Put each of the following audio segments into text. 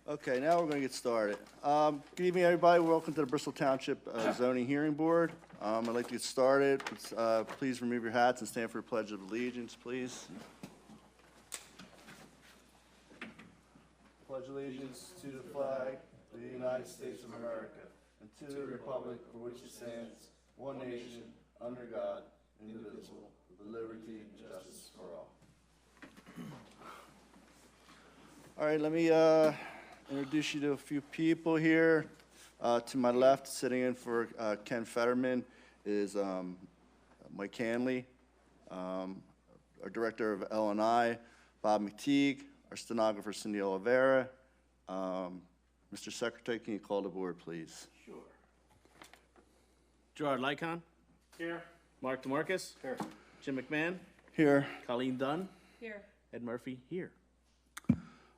Okay, now we're going to get started. Good evening, everybody. Welcome to the Bristol Township Zoning Hearing Board. I'd like to get started. Please remove your hats and stand for a pledge of allegiance, please. Pledge allegiance to the flag of the United States of America and to the republic for which it stands, one nation, under God, indivisible, with liberty and justice for all. All right, let me introduce you to a few people here. To my left, sitting in for Ken Fetterman, is Mike Hanley, our Director of L&I, Bob McTeague, our stenographer, Cindy Oliveira. Mr. Secretary, can you call the board, please? Sure. Gerard Lycon. Here. Mark DeMarcus. Here. Jim McMahon. Here. Colleen Dunn. Here. Ed Murphy here.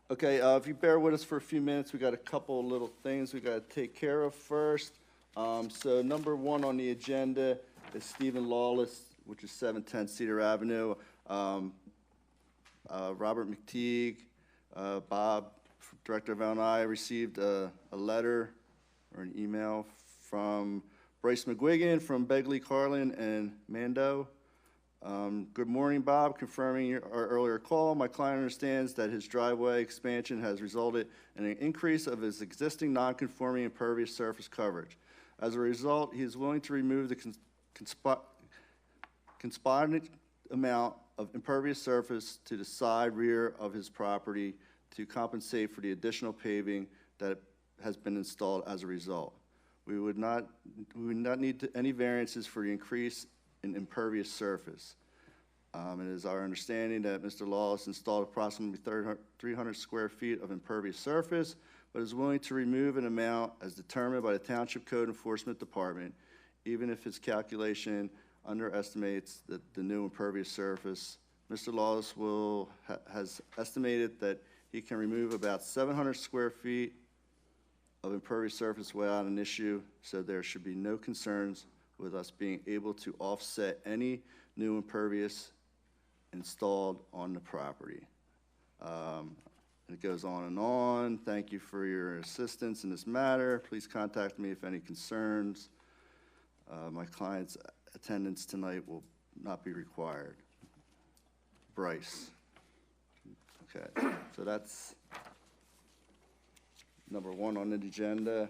Okay, if you bear with us for a few minutes, we got a couple little things we got to take care of first. So number one on the agenda is Stephen Lawless, which is 710 Cedar Avenue. Robert McTeague, Bob, Director of L&I, received a letter or an email from Bryce McGuigan from Begley, Carlin, and Mando. Good morning, Bob. Confirming our earlier call, my client understands that his driveway expansion has resulted in an increase of his existing non-conforming impervious surface coverage. As a result, he is willing to remove the corresponding amount of impervious surface to the side rear of his property to compensate for the additional paving that has been installed as a result. We would not need any variances for the increase in impervious surface. It is our understanding that Mr. Lawless installed approximately 300 square feet of impervious surface, but is willing to remove an amount as determined by the Township Code Enforcement Department, even if his calculation underestimates the new impervious surface. Mr. Lawless has estimated that he can remove about 700 square feet of impervious surface without an issue, so there should be no concerns with us being able to offset any new impervious installed on the property. It goes on and on. Thank you for your assistance in this matter. Please contact me if any concerns. My client's attendance tonight will not be required. Bryce. Okay, so that's number one on the agenda.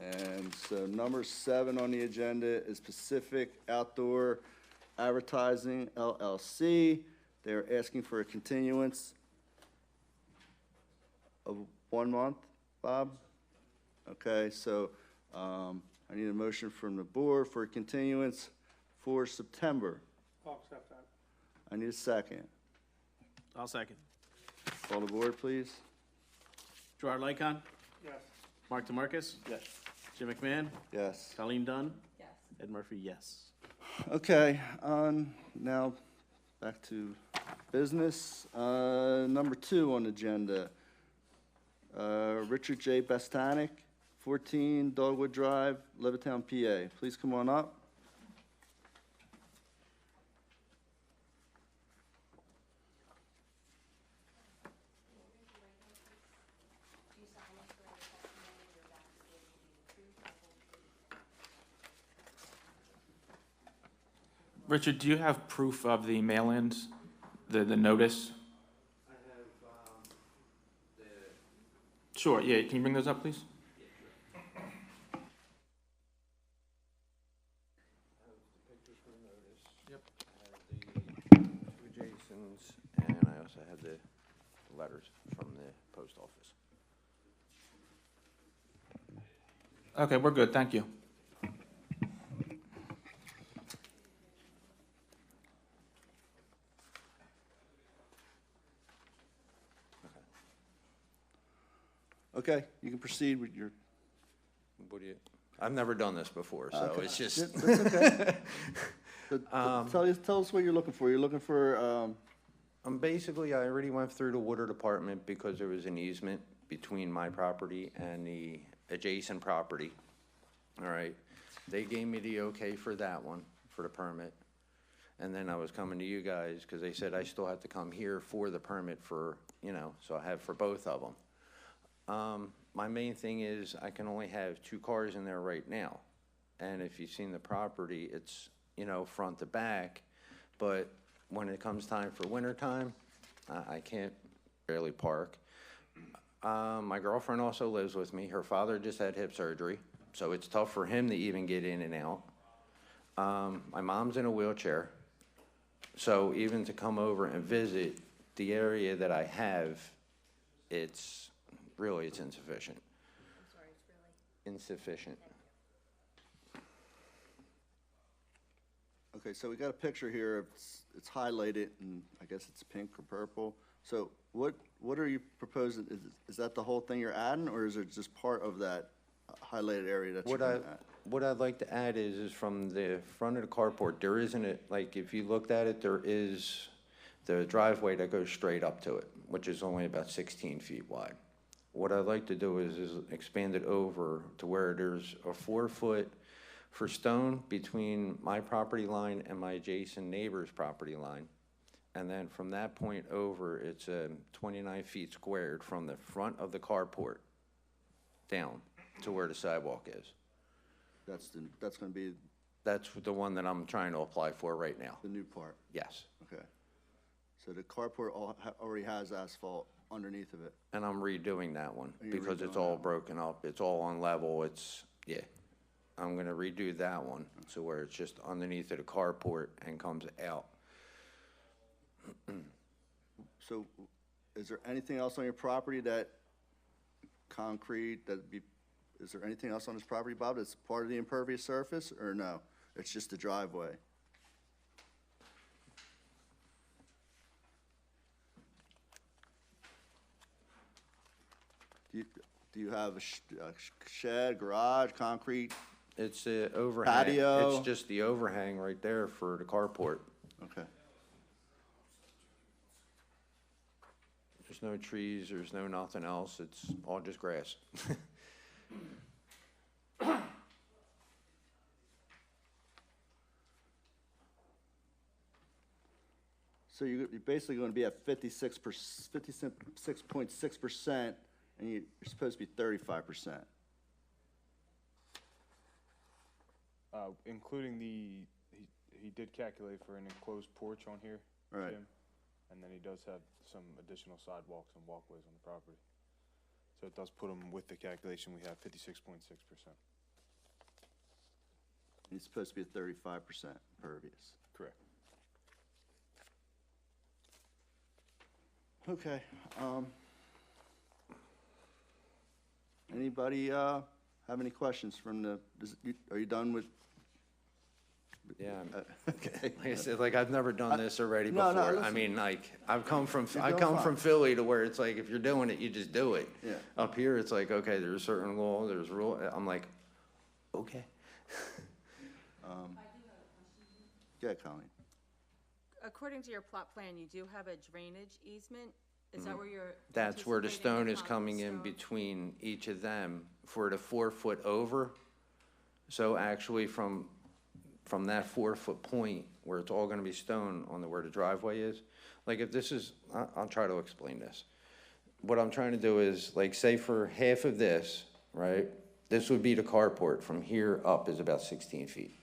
And so number 7 on the agenda is Pacific Outdoor Advertising, LLC. They're asking for a continuance of 1 month, Bob? Okay, so I need a motion from the board for a continuance for September. I'll accept that. I need a second. I'll second. Call the board, please. Gerard Lycon. Yes. Mark DeMarcus. Yes. Jim McMahon. Yes. Colleen Dunn. Yes. Ed Murphy, yes. Okay, now back to business. Number 2 on the agenda, Richard J. Bastanik, 14 Dogwood Drive, Levittown, PA. Please come on up. Richard, do you have proof of the mail-ins, the notice? I have the... Sure, yeah, can you bring those up, please? I have the pictures for the notice. Yep. I have the 2 Jasons, and I also have the letters from the post office. Okay, we're good, thank you. Okay, you can proceed with your... What do you... I've never done this before, so Okay. it's just... That's okay. So, tell us what you're looking for. You're looking for... Basically, I already went through the water department because there was an easement between my property and the adjacent property. All right. They gave me the okay for that one, for the permit. And then I was coming to you guys because they said I still have to come here for the permit for, you know, so I have for both of them. My main thing is I can only have 2 cars in there right now. And if you've seen the property, it's, you know, front to back. But when it comes time for winter time, I can't barely park. My girlfriend also lives with me. Her father just had hip surgery, so it's tough for him to even get in and out. My mom's in a wheelchair, so even to come over and visit the area that I have, it's insufficient. I'm sorry, it's really. Insufficient. Okay, so we got a picture here, it's highlighted, and I guess it's pink or purple. So what are you proposing? Is that the whole thing you're adding, or is it just part of that highlighted area that you're gonna add? What I'd like to add is from the front of the carport, there isn't it, like, if you looked at it, there is the driveway that goes straight up to it, which is only about 16 feet wide. What I'd like to do is expand it over to where there's a 4-foot for stone between my property line and my adjacent neighbor's property line. And then from that point over, it's 29 feet squared from the front of the carport down to where the sidewalk is. That's gonna be That's the one that I'm trying to apply for right now. the new part, Yes. okay. So the carport already has asphalt underneath of it. And I'm redoing that one Are you because it's redoing all that? broken up. It's all on level. Yeah. I'm gonna redo that one so where it's just underneath of the carport and comes out. So is there anything else on your property that concrete, is there anything else on this property, Bob, that's part of the impervious surface, or no? It's just the driveway? Do you have a shed, garage, concrete? It's the overhang. Patio. It's just the overhang right there for the carport. Okay. There's no trees, there's no nothing else. It's all just grass. So you're basically going to be at 56.6%, and you're supposed to be 35%. Including he did calculate for an enclosed porch on here, Right. Jim, and then he does have some additional sidewalks and walkways on the property. So it does put him with the calculation, we have 56.6%. He's supposed to be at 35% impervious. Correct. Okay, anybody, have any questions from are you done with? Yeah, Okay. like I said, like I've never done this already No, before. no, I listen. mean, like, I come doing from fine. Philly to where it's like, if you're doing it, you just do it. Yeah. Up here, it's like, okay, there's a certain law, there's rule, I'm like, okay. Yeah, Colleen. According to your plot plan, you do have a drainage easement? Is that where you're? That's where the anticipating stone is concrete coming in stone? between each of them for the 4-foot over. So actually from that 4-foot point where it's all gonna be stone on where the driveway is, like if this is, I'll try to explain this. What I'm trying to do is, like, say for half of this, right? This would be the carport. From here up is about 16 feet.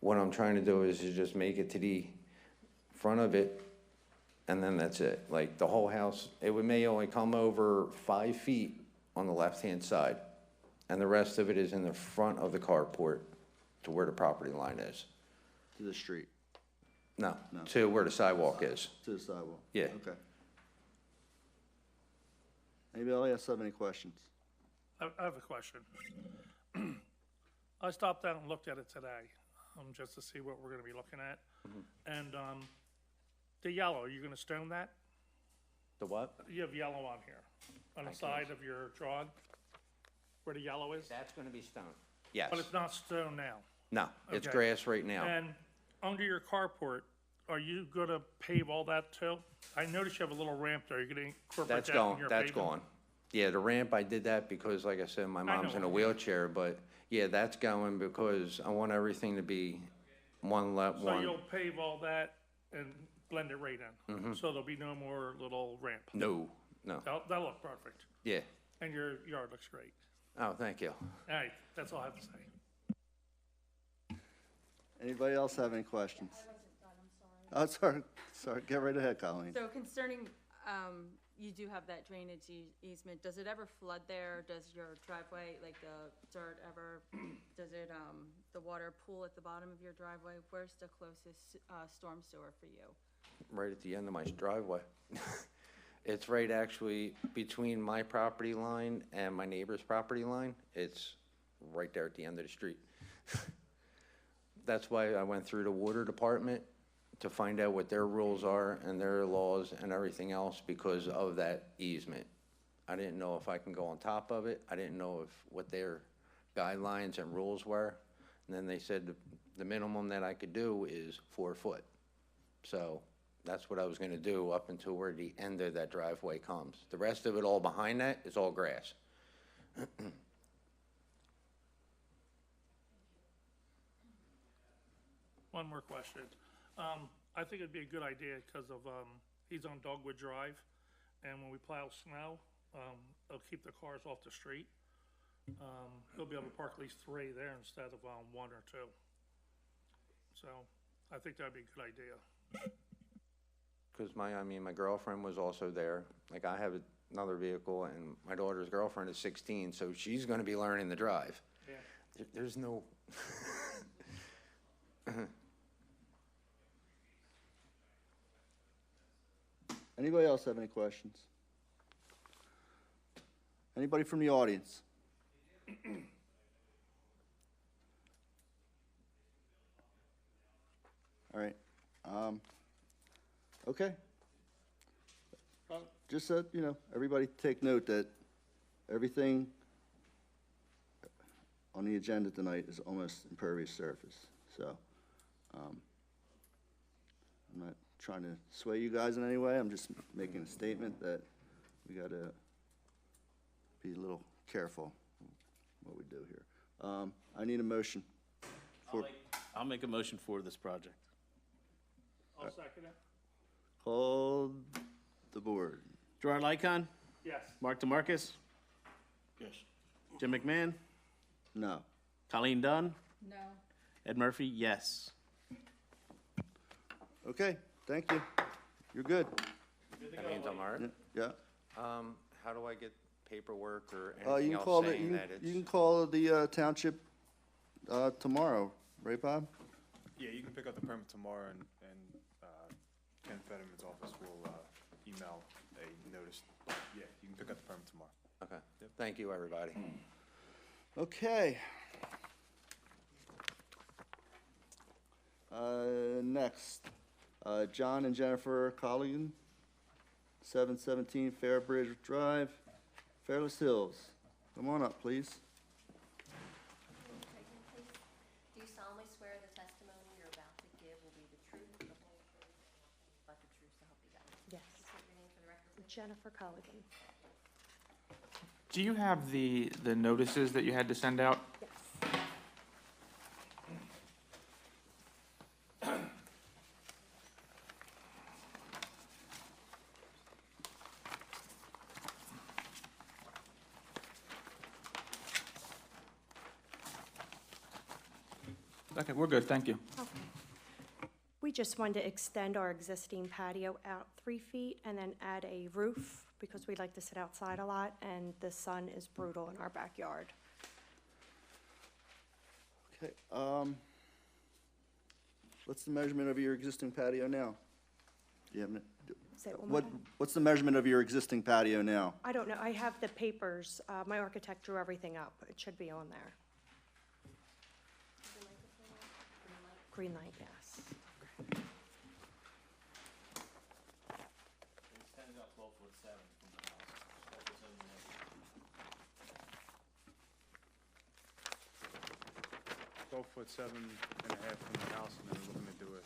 What I'm trying to do is just make it to the front of it, and then that's it. Like, the whole house, may only come over 5 feet on the left-hand side, and the rest of it is in the front of the carport to where the property line is. To the street, No, No. to where the sidewalk is. to the sidewalk? Yeah. Okay. Anybody else have any questions? I have a question. I stopped down and looked at it today, just to see what we're gonna be looking at. And, the yellow, you're gonna stone that? The what? You have yellow on here, on the I side of your drawing, where the yellow is? That's gonna be stone. Yes. But it's not stone now. No, it's Okay. grass right now. And under your carport, are you gonna pave all that too? I noticed you have a little ramp there, you're gonna incorporate That's that in gone, your that's pavement? gone. Yeah, the ramp, I did that because, like I said, my mom's in a know. wheelchair, but yeah, that's going because I want everything to be one. So you'll pave all that and blend it right in? So there'll be no more little ramp? No, no, That'll look perfect. yeah. and your yard looks great. Oh, thank you. All right, that's all I have to say. Anybody else have any questions? Oh, sorry, get right ahead, Colleen. So concerning, you do have that drainage easement, does it ever flood there? Does your driveway, like the dirt ever, does it, the water pool at the bottom of your driveway? Where's the closest, storm sewer for you? Right at the end of my driveway. It's right actually between my property line and my neighbor's property line. It's right there at the end of the street. That's why I went through the water department to find out what their rules are and their laws and everything else because of that easement. I didn't know if I can go on top of it. I didn't know what their guidelines and rules were. And then they said the minimum that I could do is 4 foot. So that's what I was gonna do up until where the end of that driveway comes. The rest of it all behind that is all grass. One more question. I think it'd be a good idea because of, he's on Dogwood Drive, and when we plow snow, it'll keep the cars off the street. He'll be able to park at least 3 there instead of, 1 or 2. So I think that'd be a good idea. Because my girlfriend was also there. Like, I have another vehicle, and my daughter's girlfriend is 16, so she's gonna be learning to drive. Yeah. There's no, Anybody else have any questions? Anybody from the audience? All right, okay. Just so, you know, everybody take note that everything on the agenda tonight is almost impervious surface, so, I'm not trying to sway you guys in any way, I'm just making a statement that we gotta be a little careful what we do here. I need a motion. I'll make a motion for this project. I'll second it. Call the board. Gerard Lycon, Yes. Mark DeMarcus, Yes. Jim McMahon, No. Colleen Dunn, No. Ed Murphy, yes. Okay, thank you. You're good. that means I'm all right. Yeah. How do I get paperwork or You anything can else call the, saying you that you can it's? call the township tomorrow, right, Bob? Yeah, you can pick up the permit tomorrow, and Ken Fetterman's office will email a notice. Yeah, you can pick up the permit tomorrow. Okay, thank you, everybody. Okay. Next, John and Jennifer Colligan, 717 Fairbridge Drive, Fairless Hills. Come on up, please. Do you solemnly swear the testimony you're about to give will be the truth, the whole truth, but the truth, so help you God? Yes. State your name for the record, please. Jennifer Colligan. Do you have the notices that you had to send out? Yes. Okay, we're good, thank you. Okay. We just wanted to extend our existing patio out 3 feet and then add a roof because we like to sit outside a lot and the sun is brutal in our backyard. Okay, what's the measurement of your existing patio now? Do you have, Say it one more time. what's the measurement of your existing patio now? I don't know, I have the papers, my architect drew everything up. It should be on there. Green light, yes. Extended out 12'7" from the house. 12'7.5" from the house, and then we're looking to do it.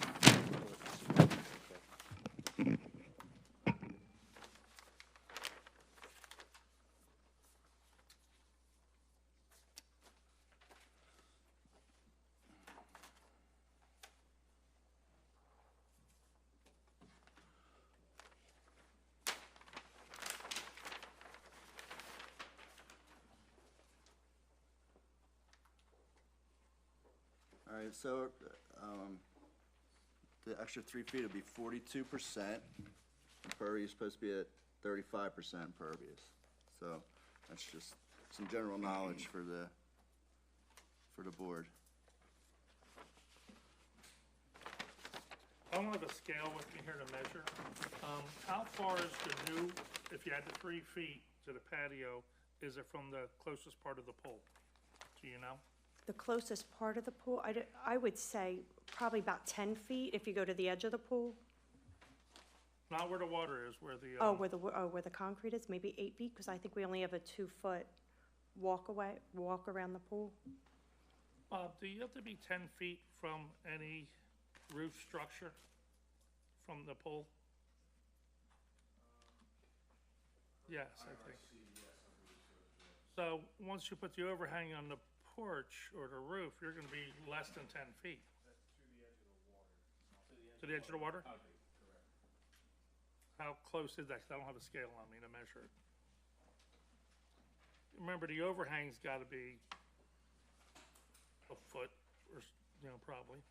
All right, so, the extra 3 feet would be 42%. Impervious is supposed to be at 35% impervious. So that's just some general knowledge for the board. I don't have a scale with me here to measure. How far is the new, if you had the 3 feet to the patio, is it from the closest part of the pool? Do you know? The closest part of the pool, I would say probably about 10 feet if you go to the edge of the pool. Not where the water is, where the, Where the concrete is, maybe 8 feet, because I think we only have a 2-foot walk around the pool. do you have to be 10 feet from any roof structure from the pool? Yes, I think. So, once you put the overhang on the porch or the roof, you're gonna be less than 10 feet. To the edge of the water? How close is that? 'Cause I don't have a scale on me to measure it. Remember, the overhang's gotta be a foot or, probably.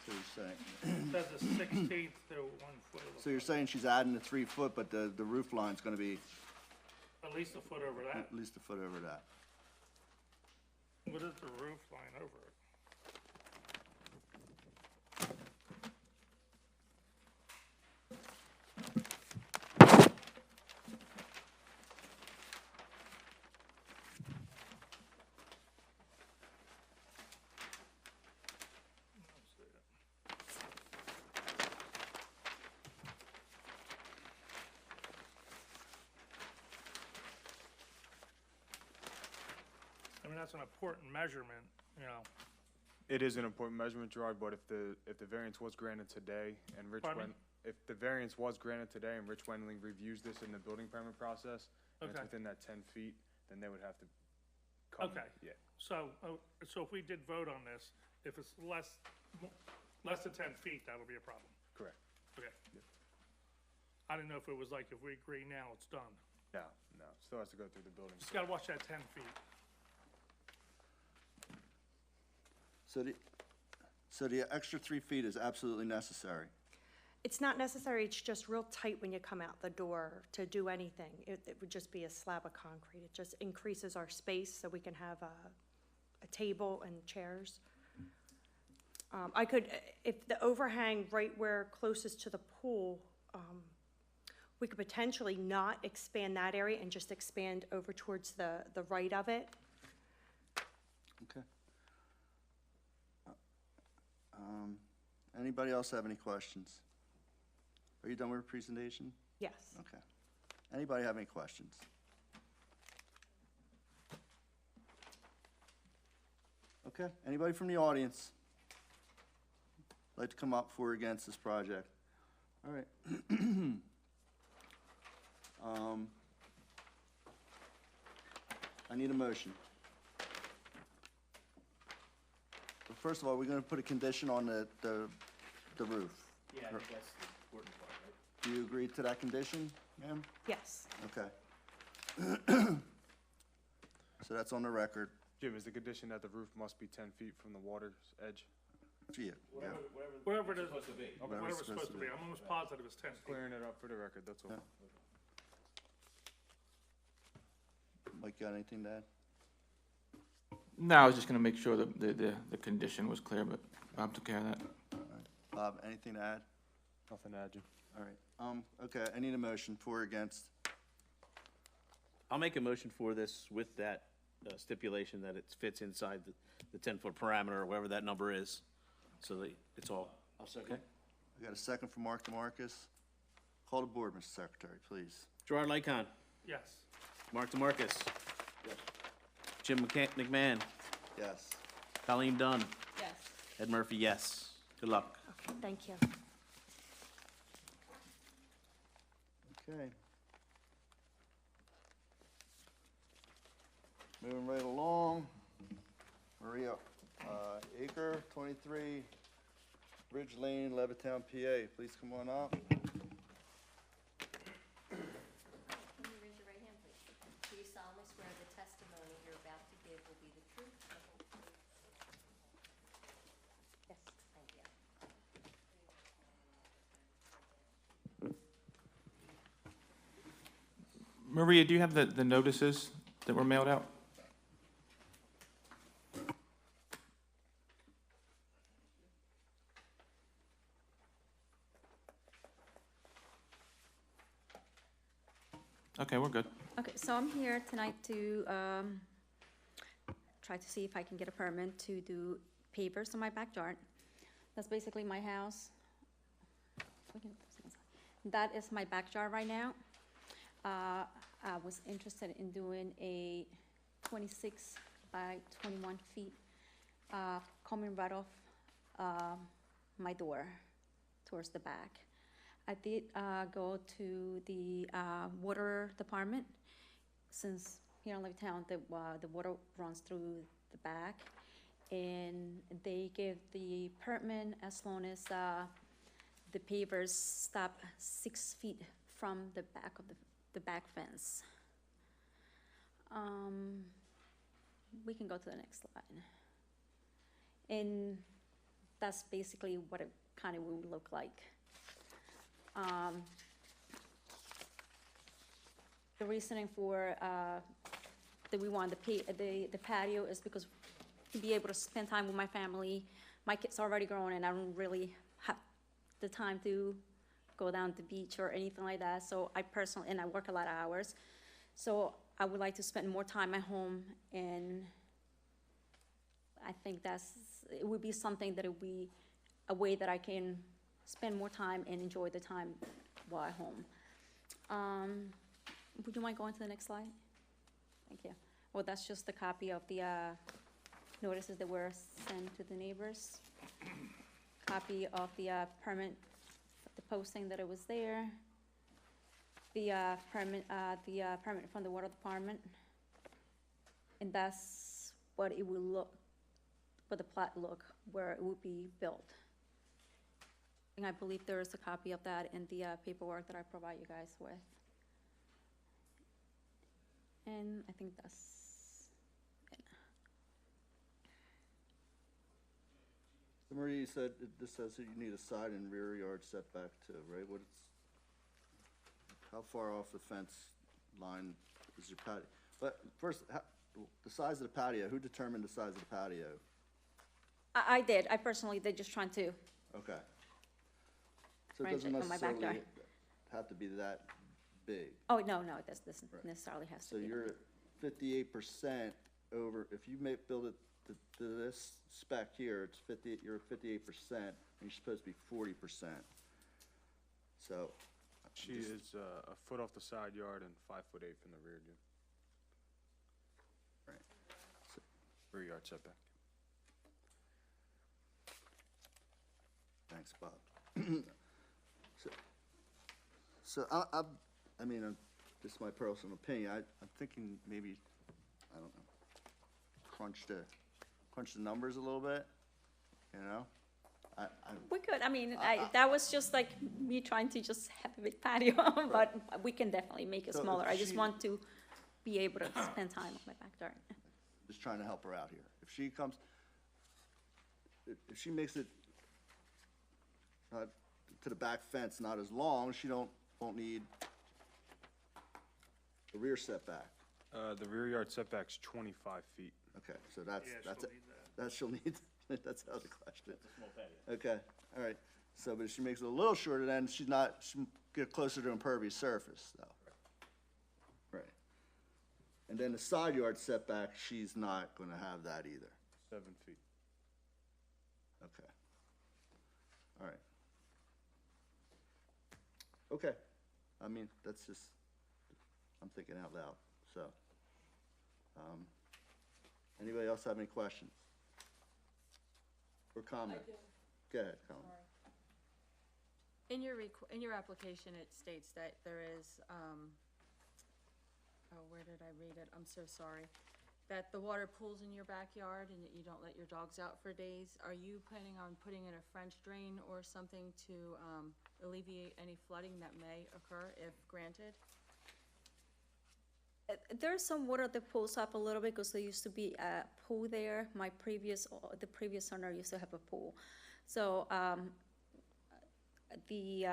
So you're saying, That's a 16th to 1 foot of the so you're saying she's adding the 3 foot, but the roof line's gonna be at least a foot over that. at least a foot over that. What is the roof line over it? I mean, that's an important measurement, It is an important measurement, Gerard, but if the variance was granted today and Pardon me? if the variance was granted today and Rich Wendling reviews this in the building permit process, and it's Okay. within that 10 feet, then they would have to come. Okay. Yeah. So if we did vote on this, if it's less than 10 feet, that'll be a problem. Correct. Okay. I didn't know if it was like, if we agree now, it's done. No, still has to go through the building. Just gotta watch that 10 feet. So the extra 3 feet is absolutely necessary. It's not necessary, it's just real tight when you come out the door to do anything. It would just be a slab of concrete. It just increases our space so we can have a table and chairs. I could, if the overhang right where closest to the pool, we could potentially not expand that area and just expand over towards the right of it. Okay. Anybody else have any questions? Are you done with your presentation? Yes. Okay. Anybody have any questions? Okay, anybody from the audience like to come up for or against this project? All right. I need a motion. Well, first of all, we're gonna put a condition on the roof. Yeah, I think that's the important part, right? Do you agree to that condition, ma'am? Yes. Okay. So that's on the record. Jim, is the condition that the roof must be 10 feet from the water's edge? Yeah, yeah. Whatever it is, Supposed to be. whatever it's supposed to be. I'm almost positive it's 10 feet. Clearing it up for the record, that's all. Yeah. Mike, got anything to add? No, I was just gonna make sure that the condition was clear, but Bob took care of that. Bob, anything to add? Nothing to add, Jim. All right, okay, I need a motion for or against. I'll make a motion for this with that stipulation that it fits inside the 10-foot parameter, or whatever that number is, so that it's all. I'll second. I got a second from Mark DeMarcus. Call the board, Mr. Secretary, please. Gerard Lycon, Yes. Mark DeMarcus. Yes. Jim McMahon, Yes. Colleen Dunn, Yes. Ed Murphy, yes. Good luck. Okay, thank you. Okay. Moving right along. Maria Aker, 23 Ridge Lane, Levittown, PA. Please come on up. Can you raise your right hand, please? Do you solemnly swear the testimony you're about to give will be the truth, the whole truth, Maria, do you have the notices that were mailed out? Okay, we're good. Okay, so I'm here tonight to try to see if I can get a permit to do pavers on my backyard. That's basically my house. That is my backyard right now. I was interested in doing a 26 by 21 feet coming right off my door towards the back. I did go to the water department, since here in Levittown, the water runs through the back, and they give the permit as long as the pavers stop 6 feet from the back of the back fence. We can go to the next slide. And that's basically what it kind of would look like. The reasoning for that we want the patio is because to be able to spend time with my family. My kids are already grown, and I don't really have the time to go down to the beach or anything like that. So I work a lot of hours, so I would like to spend more time at home, and I think it would be something that it would be a way that I can spend more time and enjoy the time while at home. Would you mind going to the next slide? Thank you. Well, that's just a copy of the notices that were sent to the neighbors. Copy of the permit, the posting that it was there. The permit from the water department. And that's what it will look, what the plot look, where it would be built. And I believe there is a copy of that in the paperwork that I provide you guys with. And I think that's it. So Maria, you said, this says that you need a side and rear yard setback too, right? How far off the fence line is your patio? But first, the size of the patio, who determined the size of the patio? I did. I personally did, just trying to. Okay. So it Arrange doesn't it on my necessarily backyard. have to be that big. Oh, no, it doesn't Right. necessarily has to So be. you're at 58% over, if you build it to this spec here, you're at 58%, and you're supposed to be 40%. So. She is a foot off the side yard and 5'8" from the rear yard. Right. Rear yard setback. Thanks, Bob. So I mean, this is my personal opinion. I'm thinking maybe, I don't know, crunch the numbers a little bit, you know? We could, that was just like me trying to just have a big patio, but we can definitely make it So smaller. I if just she- want to be able to spend time on my backyard. Just trying to help her out here. If she makes it to the back fence, not as long, she won't need a rear setback. The rear yard setback's 25 feet. Okay, so that's Yeah, she'll need that. she'll need, that's out of the question. Okay, all right. So, but if she makes it a little shorter, then she'll get closer to impervious surface, though. Right. And then the side yard setback, she's not gonna have that either. 7 feet. Okay. All right. Okay. I mean, that's just, I'm thinking out loud, so. Anybody else have any questions? Or comments? Go ahead, Colin. In your application, it states that there is, where did I read it? I'm so sorry. That the water pools in your backyard and that you don't let your dogs out for days. Are you planning on putting in a French drain or something to alleviate any flooding that may occur if granted? There's some water that pulls up a little bit because there used to be a pool there. The previous owner used to have a pool. So the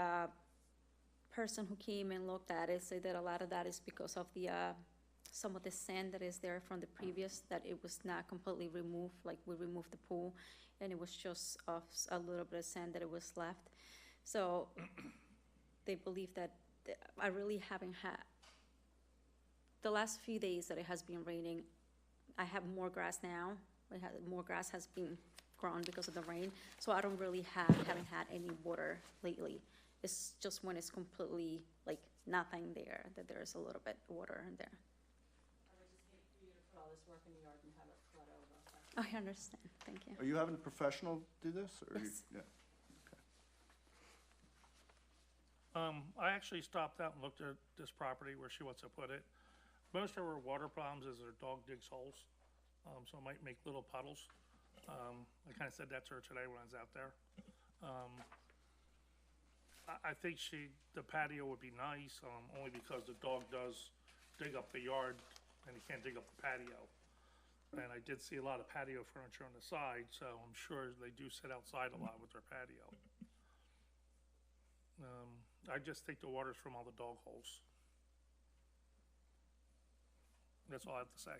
person who came and looked at it said that a lot of that is because of the, some of the sand that is there from the previous, that it was not completely removed, like we removed the pool, and it was just a little bit of sand that it was left. So they believe that I really haven't had, the last few days that it has been raining, I have more grass now. More grass has been grown because of the rain, so I don't really haven't had any water lately. It's just when it's completely, like, nothing there, that there's a little bit water in there. I would just hate for you to put all this work in the yard and have it flood over. I understand, thank you. Are you having a professional do this, or you? Yes. Yeah. I actually stopped out and looked at this property where she wants to put it. Most of her water problems is her dog digs holes, so it might make little puddles. I kinda said that to her today when I was out there. I think the patio would be nice, only because the dog does dig up the yard and he can't dig up the patio. And I did see a lot of patio furniture on the side, so I'm sure they do sit outside a lot with their patio. I just think the water's from all the dog holes. That's all I have to say.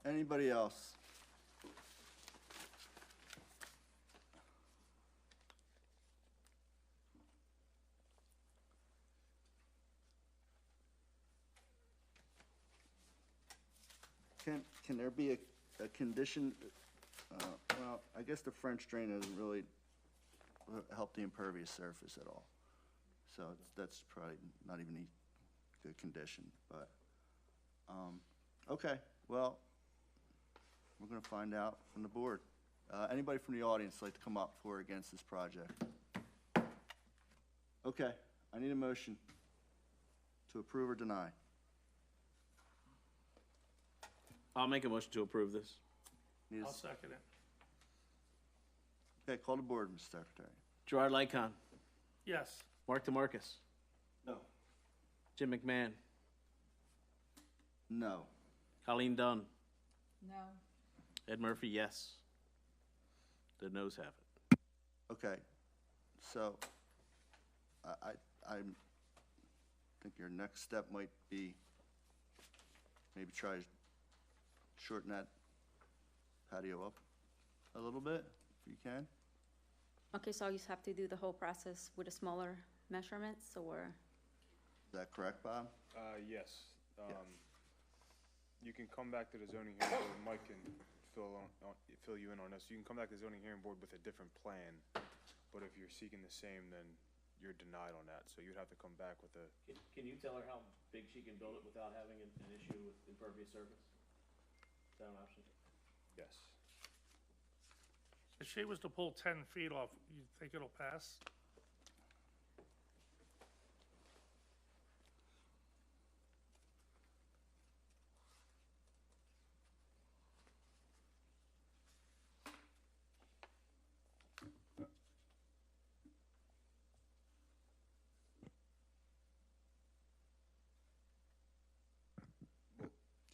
Anybody else? Can there be a condition, well, I guess the French drain doesn't really help the impervious surface at all. So that's probably not even a good condition, but, okay, well, we're gonna find out from the board. Anybody from the audience like to come up for or against this project? Okay, I need a motion to approve or deny. I'll make a motion to approve this. Need a I'll s- second it. Okay, call the board, Mr. Secretary. Gerard Lycon, Yes. Mark DeMarcus, No. Jim McMahon, No. Colleen Dunn, No. Ed Murphy, yes. The noes have it. Okay, so I think your next step might be maybe try to shorten that patio up a little bit, if you can. Okay, so I just have to do the whole process with a smaller measurements, or? Is that correct, Bob? Yes. You can come back to the zoning hearing board, Mike can fill you in on this. You can come back to the zoning hearing board with a different plan, but if you're seeking the same, then you're denied on that, so you'd have to come back with a, Can you tell her how big she can build it without having an issue with impervious surface? Is that an option? yes. If she was to pull 10 feet off, you think it'll pass?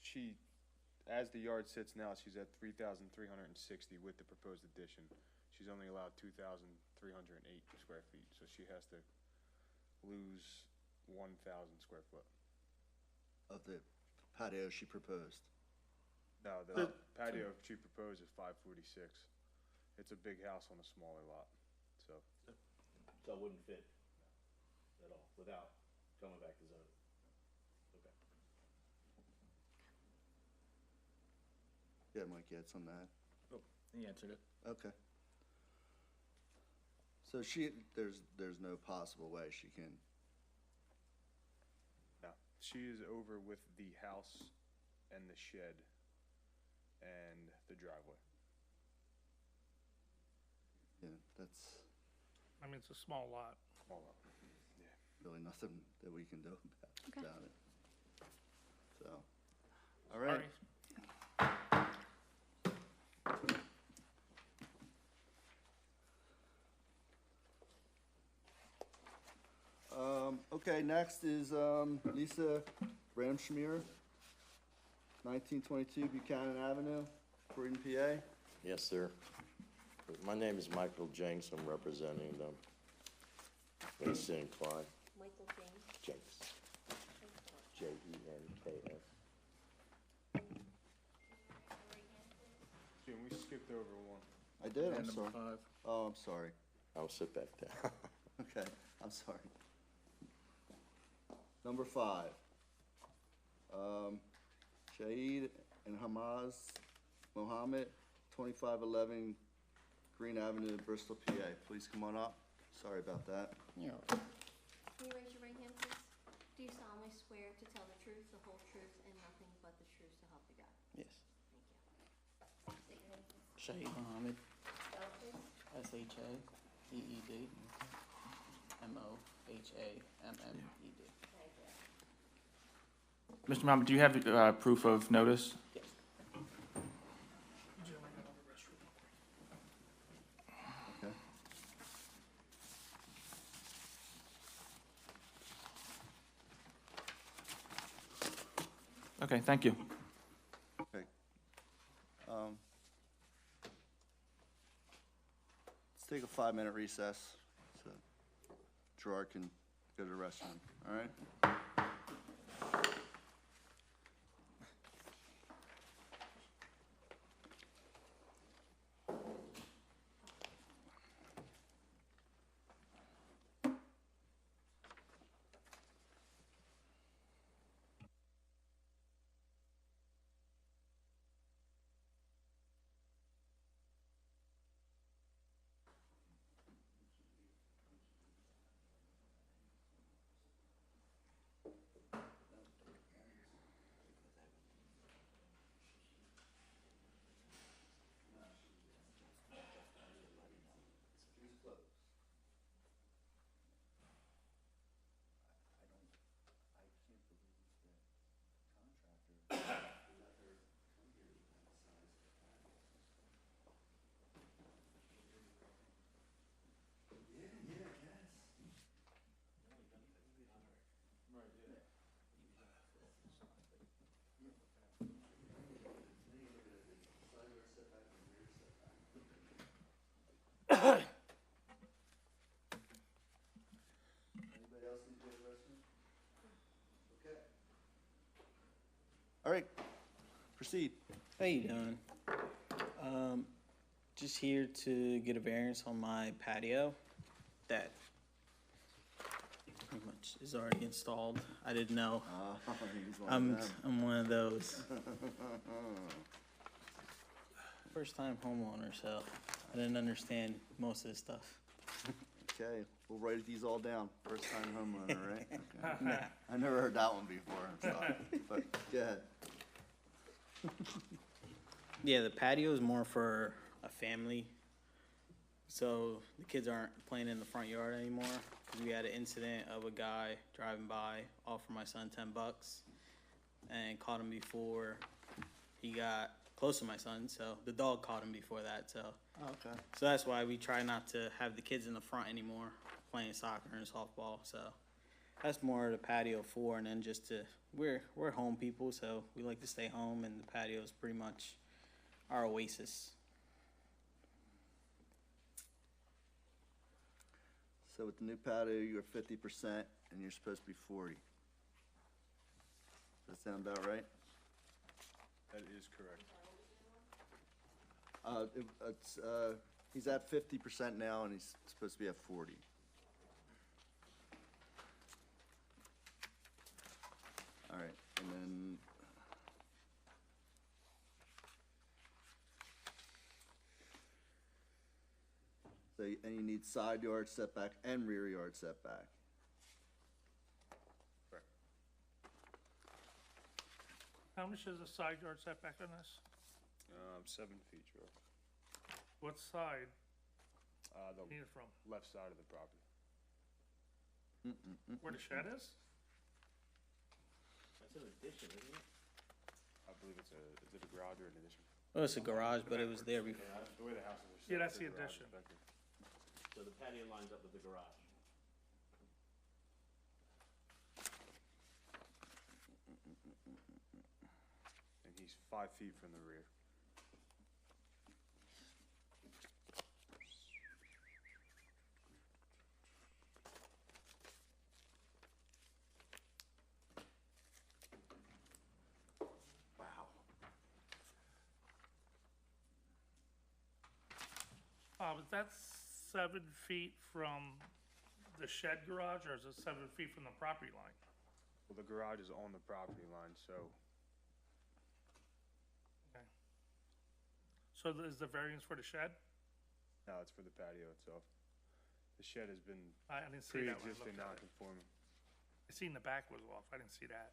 She, as the yard sits now, she's at 3,360 with the proposed addition. She's only allowed 2,308 square feet, so she has to lose 1,000 square foot. Of the patio she proposed. No, the patio she proposed is 546. It's a big house on a smaller lot, so. So it wouldn't fit at all without coming back to zoning. Okay. Yeah, Mike, you had something to add? He answered it. Okay. So there's no possible way she can, No, she is over with the house and the shed and the driveway. yeah, that's I mean, it's a small lot. Small lot. really nothing that we can do Okay. about it. So, all right. Sorry. Okay, next is Lisa Ramschmier, 1922 Buchanan Avenue, Croydon, PA. Yes, sir. My name is Michael Jenks. I'm representing them. Lisa and Clyde. Michael through over one. I did, I'm And number sorry. 5. Oh, I'm sorry. I'll sit back down. Okay, I'm sorry. Number 5. Shahid and Hamaz Mohammed, 2511 Green Avenue, Bristol, PA. Please come on up. Sorry about that. Can you raise your right hand, please? Do you solemnly swear to tell the truth, the whole truth, and nothing but the truth so help you God? Yes. Thank you. State your name, please. Shahid Muhammad, Spell it, please. SHAEED, MOHAMMED. Thank you. Mr. Muhammad, do you have proof of notice? Yes. Jim, I got all the restroom. Okay. Okay, thank you. Okay. Let's take a 5-minute recess so Gerard can go to the restroom, all right? Anybody else need to go to the restroom? Okay. All right, proceed. How you doing? Just here to get a variance on my patio that pretty much is already installed. I didn't know. He's one of them. I'm one of those. First time homeowner, so I didn't understand most of this stuff. Okay, we'll write these all down. First time homeowner, right? Okay. I never heard that one before, I'm sorry. But go ahead. Yeah, the patio is more for a family. So the kids aren't playing in the front yard anymore. 'Cause we had an incident of a guy driving by, offered my son $10 and caught him before he got close to my son. So the dog caught him before that. So Okay. so that's why we try not to have the kids in the front anymore playing soccer and softball. So that's more the patio for, and then just to we're home people, so we like to stay home, and the patio is pretty much our oasis. So with the new patio, you're 50% and you're supposed to be 40. Does that sound about right? That is correct. He's at 50% now and he's supposed to be at 40. All right, and then. So, and you need side yard setback and rear yard setback. Correct. How much is the side yard setback on this? 7 feet, Joe. What side The need it from? left side of the property. Where the shed is? That's an addition, isn't it? I believe is it a garage or an addition? Well, it's a garage, but it was there before. The way the houses are set. Yeah, that's it's a the garage addition. back there. So the patio lines up with the garage. And he's 5 feet from the rear. Wow. Is that 7 feet from the shed garage, or is it 7 feet from the property line? Well, the garage is on the property line, so Okay. So is the variance for the shed? now it's for the patio itself. The shed has been I didn't see that when I pre-existing looked at it. non-conforming. I seen the back was off, I didn't see that.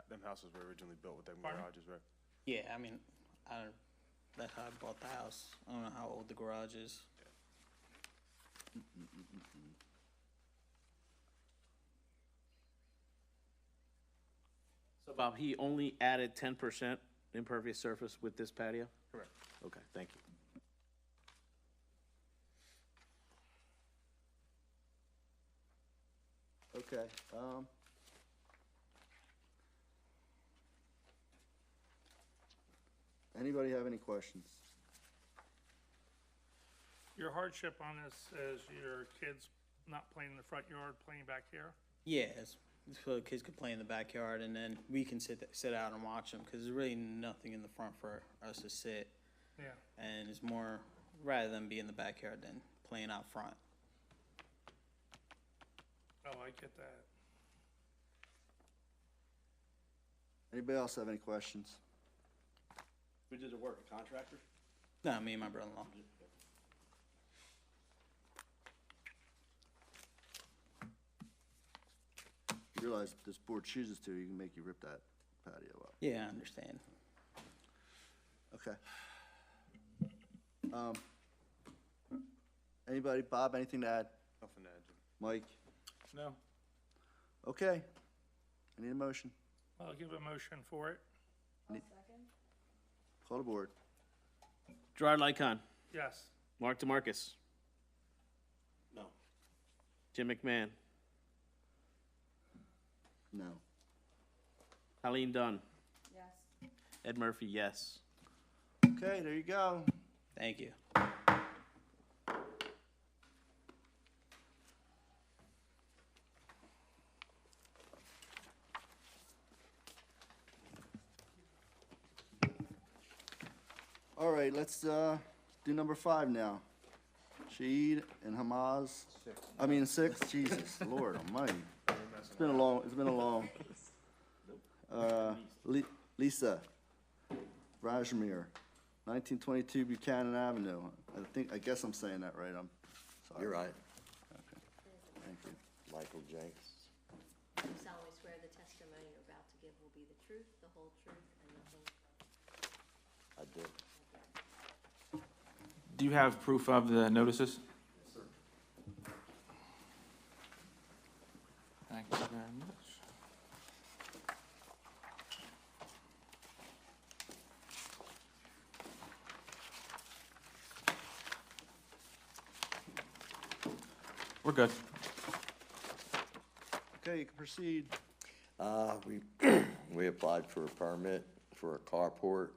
Them houses were originally built with them Pardon? garages, right? Yeah, I mean, that's how I bought the house. I don't know how old the garage is. So Bob, he only added 10% impervious surface with this patio? Correct. Okay, thank you. Okay, anybody have any questions? Your hardship on this is your kids not playing in the front yard, playing back here? Yeah, it's so the kids could play in the backyard, and then we can sit out and watch them, because there's really nothing in the front for us to sit. Yeah. And it's more, rather than be in the backyard than playing out front. Oh, I get that. Anybody else have any questions? Who did the work, a contractor? No, me and my brother-in-law. You realize if this board chooses to, you can make you rip that patio up. Yeah, I understand. Okay. Anybody, Bob, anything to add? Nothing to add, Jim. Mike? No. Okay. I need a motion. I'll give a motion for it. Call the board. Gerard Lycon, Yes. Mark DeMarcus. No. Jim McMahon, No. Colleen Dunn, Yes. Ed Murphy, yes. Okay, there you go. Thank you. All right, let's do number 5 now. Shahid and Hamaz. I mean 6. Jesus, Lord Almighty. It's been a long. Lisa Rajmir, 1922 Buchanan Avenue. I guess I'm saying that right. I'm sorry. You're right. Okay. Thank you. Michael Jenks. Do you solemnly swear the testimony you're about to give will be the truth, the whole truth, and nothing I do. Do you have proof of the notices? Thank you very much. We're good. Okay, you can proceed. We applied for a permit for a carport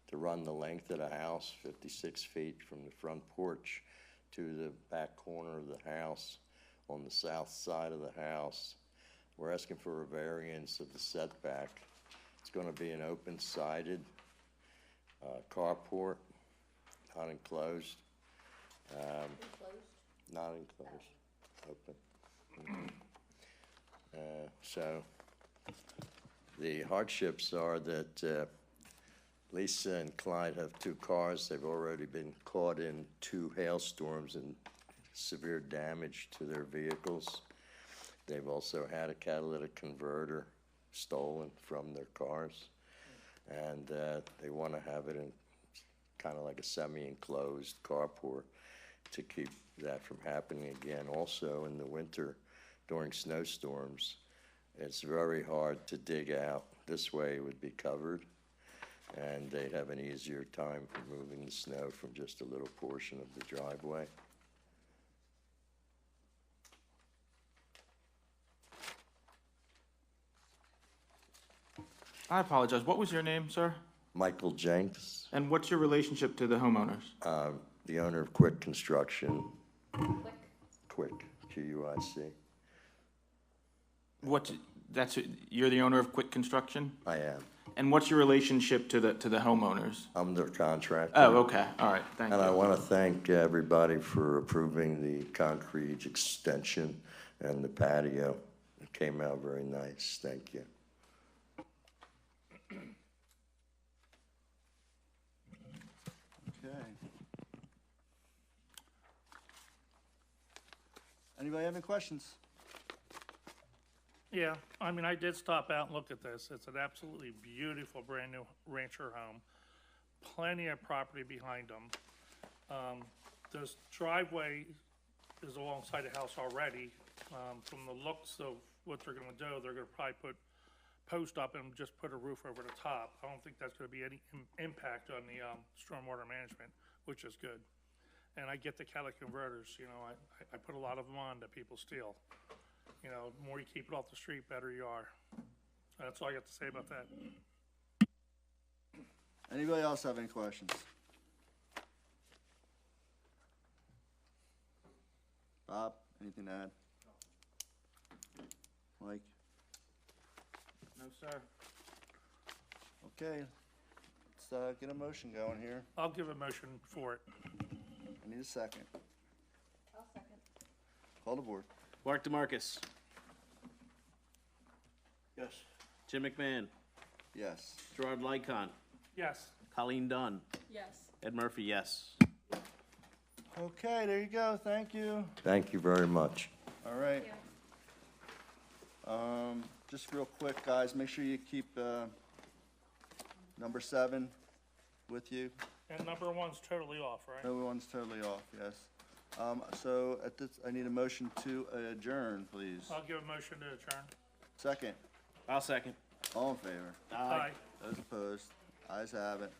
to run the length of the house, 56 feet from the front porch to the back corner of the house on the south side of the house. We're asking for a variance of the setback. It's going to be an open-sided carport, not enclosed. enclosed? Not enclosed, open. So the hardships are that Lisa and Clyde have 2 cars. They've already been caught in 2 hailstorms and severe damage to their vehicles. They've also had a catalytic converter stolen from their cars. And they want to have it in kind of like a semi-enclosed carport to keep that from happening again. Also, in the winter, during snowstorms, it's very hard to dig out. This way it would be covered, and they'd have an easier time removing the snow from just a little portion of the driveway. I apologize. What was your name, sir? Michael Jenks, And what's your relationship to the homeowners? the owner of Quick Construction, Quick? Quick, Q-U-I-C. You're the owner of Quick Construction? I am. And what's your relationship to the homeowners? I'm their contractor. Oh, okay, all right, thank And I you. want to thank everybody for approving the concrete extension and the patio. It came out very nice, thank you. Okay. Anybody have any questions? Yeah, I mean, I did stop out and look at this. It's an absolutely beautiful, brand-new rancher home. Plenty of property behind them. This driveway is alongside the house already. From the looks of what they're gonna do, they're gonna probably put post up and just put a roof over the top. I don't think that's gonna be any impact on the, stormwater management, which is good. And I get the catalytic converters, you know, I put a lot of them on that people steal. You know, the more you keep it off the street, better you are. That's all I got to say about that. Anybody else have any questions? Bob, anything to add? Mike? No, sir. Okay, let's get a motion going here. I'll give a motion for it. I need a second. I'll second. Call the board. Mark DeMarcus, Yes. Jim McMahon, Yes. Gerard Lycon, Yes. Colleen Dunn, Yes. Ed Murphy, yes. Okay, there you go, thank you. Thank you very much. All right. Just real quick, guys, make sure you keep, number 7 with you. And number one's totally off, right? No one's totally off, yes. So at this, I need a motion to adjourn, please. I'll give a motion to adjourn. Second, I'll second. all in favor? Aye. Those opposed? Ayes have it.